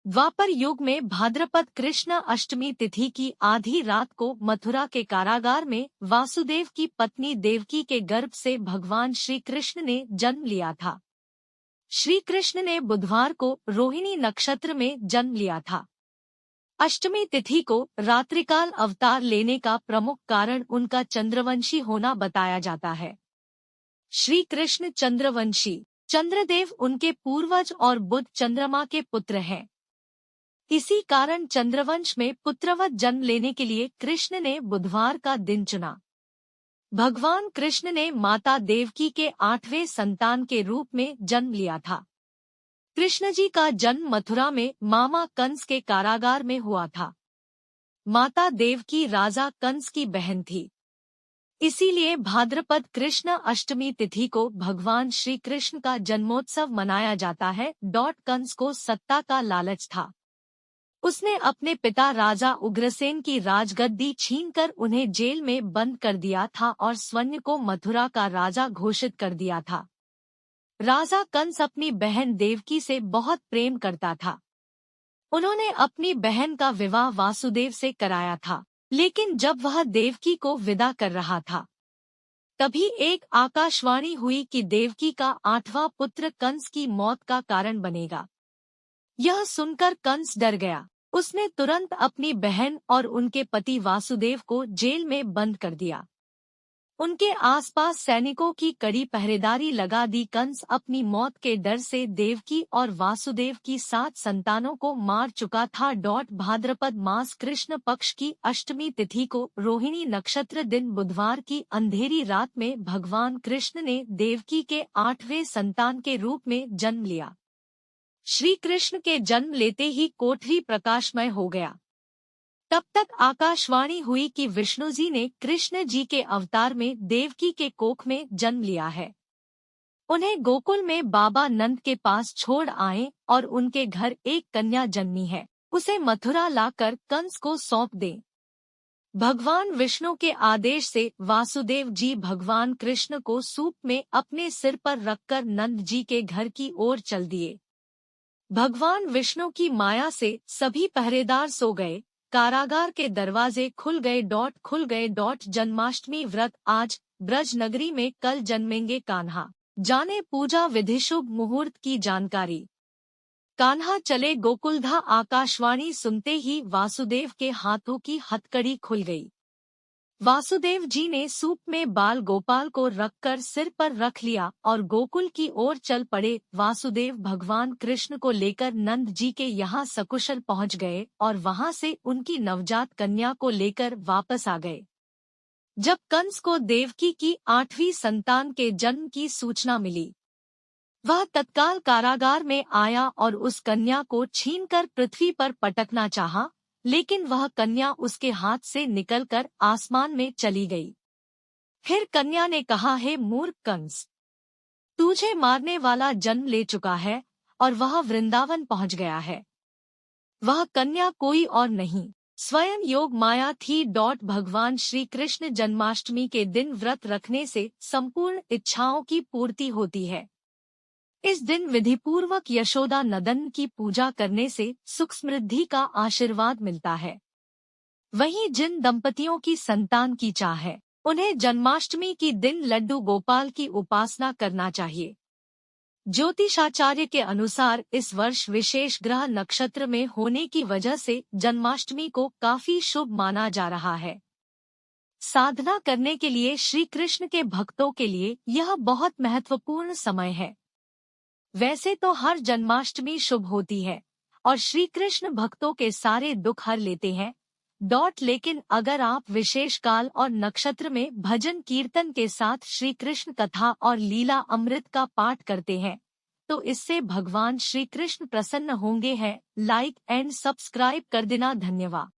द्वापर युग में भाद्रपद कृष्ण अष्टमी तिथि की आधी रात को मथुरा के कारागार में वासुदेव की पत्नी देवकी के गर्भ से भगवान श्री कृष्ण ने जन्म लिया था। श्री कृष्ण ने बुधवार को रोहिणी नक्षत्र में जन्म लिया था। अष्टमी तिथि को रात्रिकाल अवतार लेने का प्रमुख कारण उनका चंद्रवंशी होना बताया जाता है। श्री कृष्ण चंद्रवंशी, चंद्रदेव उनके पूर्वज और बुध चंद्रमा के पुत्र हैं। इसी कारण चंद्रवंश में पुत्रवत जन्म लेने के लिए कृष्ण ने बुधवार का दिन चुना। भगवान कृष्ण ने माता देवकी के 8वें संतान के रूप में जन्म लिया था। कृष्ण जी का जन्म मथुरा में मामा कंस के कारागार में हुआ था। माता देवकी राजा कंस की बहन थी। इसीलिए भाद्रपद कृष्ण अष्टमी तिथि को भगवान श्री कृष्ण का जन्मोत्सव मनाया जाता है। कंस को सत्ता का लालच था। उसने अपने पिता राजा उग्रसेन की राजगद्दी छीनकर उन्हें जेल में बंद कर दिया था और स्वयं को मथुरा का राजा घोषित कर दिया था। राजा कंस अपनी बहन देवकी से बहुत प्रेम करता था। उन्होंने अपनी बहन का विवाह वासुदेव से कराया था, लेकिन जब वह देवकी को विदा कर रहा था, तभी एक आकाशवाणी हुई कि देवकी का 8वां पुत्र कंस की मौत का कारण बनेगा। यह सुनकर कंस डर गया। उसने तुरंत अपनी बहन और उनके पति वासुदेव को जेल में बंद कर दिया। उनके आसपास सैनिकों की कड़ी पहरेदारी लगा दी। कंस अपनी मौत के डर से देवकी और वासुदेव की 7 संतानों को मार चुका था। भाद्रपद मास कृष्ण पक्ष की अष्टमी तिथि को रोहिणी नक्षत्र दिन बुधवार की अंधेरी रात में भगवान कृष्ण ने देवकी के 8वें संतान के रूप में जन्म लिया। श्री कृष्ण के जन्म लेते ही कोठरी प्रकाशमय हो गया। तब तक आकाशवाणी हुई कि विष्णु जी ने कृष्ण जी के अवतार में देवकी के कोख में जन्म लिया है। उन्हें गोकुल में बाबा नंद के पास छोड़ आए और उनके घर एक कन्या जन्मी है, उसे मथुरा लाकर कंस को सौंप दें। भगवान विष्णु के आदेश से वासुदेव जी भगवान कृष्ण को सूप में अपने सिर पर रखकर नंद जी के घर की ओर चल दिए। भगवान विष्णु की माया से सभी पहरेदार सो गए, कारागार के दरवाजे खुल गए। जन्माष्टमी व्रत आज ब्रज नगरी में कल जन्मेंगे कान्हा, जाने पूजा विधि शुभ मुहूर्त की जानकारी। कान्हा चले गोकुलधा। आकाशवाणी सुनते ही वासुदेव के हाथों की हथकड़ी खुल गई। वासुदेव जी ने सूप में बाल गोपाल को रखकर सिर पर रख लिया और गोकुल की ओर चल पड़े। वासुदेव भगवान कृष्ण को लेकर नंद जी के यहाँ सकुशल पहुँच गए और वहाँ से उनकी नवजात कन्या को लेकर वापस आ गए। जब कंस को देवकी की 8वीं संतान के जन्म की सूचना मिली, वह तत्काल कारागार में आया और उस कन्या को छीनकर पृथ्वी पर पटकना चाहा, लेकिन वह कन्या उसके हाथ से निकलकर आसमान में चली गई। फिर कन्या ने कहा, हे मूर्ख कंस, तुझे मारने वाला जन्म ले चुका है और वह वृंदावन पहुंच गया है। वह कन्या कोई और नहीं, स्वयं योग माया थी। भगवान श्री कृष्ण जन्माष्टमी के दिन व्रत रखने से संपूर्ण इच्छाओं की पूर्ति होती है। इस दिन विधिपूर्वक यशोदा नंदन की पूजा करने से सुख समृद्धि का आशीर्वाद मिलता है। वहीं जिन दंपतियों की संतान की चाह है, उन्हें जन्माष्टमी की दिन लड्डू गोपाल की उपासना करना चाहिए। ज्योतिषाचार्य के अनुसार इस वर्ष विशेष ग्रह नक्षत्र में होने की वजह से जन्माष्टमी को काफी शुभ माना जा रहा है। साधना करने के लिए श्री कृष्ण के भक्तों के लिए यह बहुत महत्वपूर्ण समय है। वैसे तो हर जन्माष्टमी शुभ होती है और श्री कृष्ण भक्तों के सारे दुख हर लेते हैं। लेकिन अगर आप विशेष काल और नक्षत्र में भजन कीर्तन के साथ श्री कृष्ण कथा और लीला अमृत का पाठ करते हैं, तो इससे भगवान श्री कृष्ण प्रसन्न होंगे हैं। लाइक एंड सब्सक्राइब कर देना। धन्यवाद।